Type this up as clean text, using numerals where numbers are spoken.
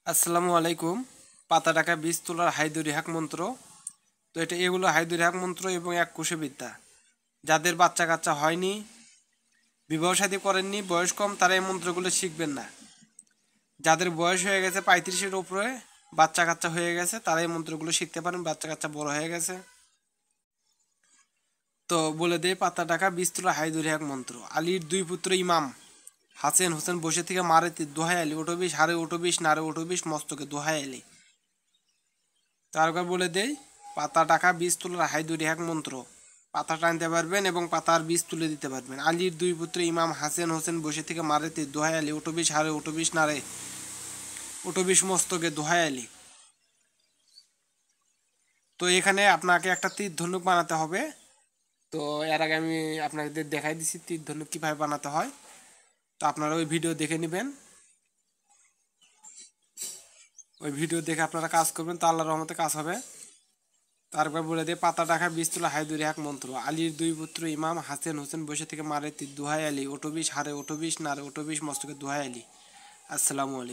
আসসালামু আলাইকুম। পাতা ডাকা বীজ তোলার হায়দরি হাক মন্ত্র। তো এগুলো হায়দরি হাক মন্ত্র এবং এক কোষে বিদ্যা। যাদের বাচ্চা কাচ্চা হয়নি, বিবাহ শাদী করেননি, বয়স কম, তারা এই মন্ত্রগুলো শিখবেন না। যাদের বয়স হয়ে গেছে 35-এর উপরে, বাচ্চা কাচ্চা হয়ে গেছে, তারা এই মন্ত্রগুলো শিখতে পারেন। বাচ্চা কাচ্চা বড় হয়ে গেছে। তো বলে দেয় পাতা ডাকা বীজ তোলা হায়দরি হাক মন্ত্র। আলীর দুই পুত্র ইমাম হাসেন হোসেন বসে থেকে মারে দোহাই আলী ওটো বিষ, হারে ওটো বিষ, নারে ওটো বিষ, মস্তকে দোহাই আলী। তারপর বলে দেই পাতা টাকা বীজ তোলার হায়দরি হাক মন্ত্র। পাতা টানতে পারবেন এবং পাতার বীজ তুলে দিতে পারবেন। আলীর দুই পুত্র ইমাম হাসেন হোসেন বসে থেকে মারেতে দোহাই আলী ওটো বিষ, হারে ওটো বিষ, নারে ওটো বিষ, মস্তকে দোহাই আলী। তো এখানে আপনাকে একটা তীর ধনুক বানাতে হবে। তো এর আগে আমি আপনাদের দেখাই দিচ্ছি তীর ধনুক কীভাবে বানাতে হয়। তো আপনারা ওই ভিডিও দেখে নেবেন। ওই ভিডিও দেখে আপনারা কাজ করবেন, তো আল্লাহর রহমতে কাজ হবে। তারপর বলে দিয়ে পাতা ডাকা বীজ তোলা হায়দরি হাক মন্ত্র। আলীর দুই পুত্র ইমাম হাসেন হোসেন বসে থেকে মারে দোহাই আলী ওটো বিষ, হারে ওটো বিষ, নারে ওটো বিষ, মস্তকে দোহাই আলী। আসসালামু আলাইকুম।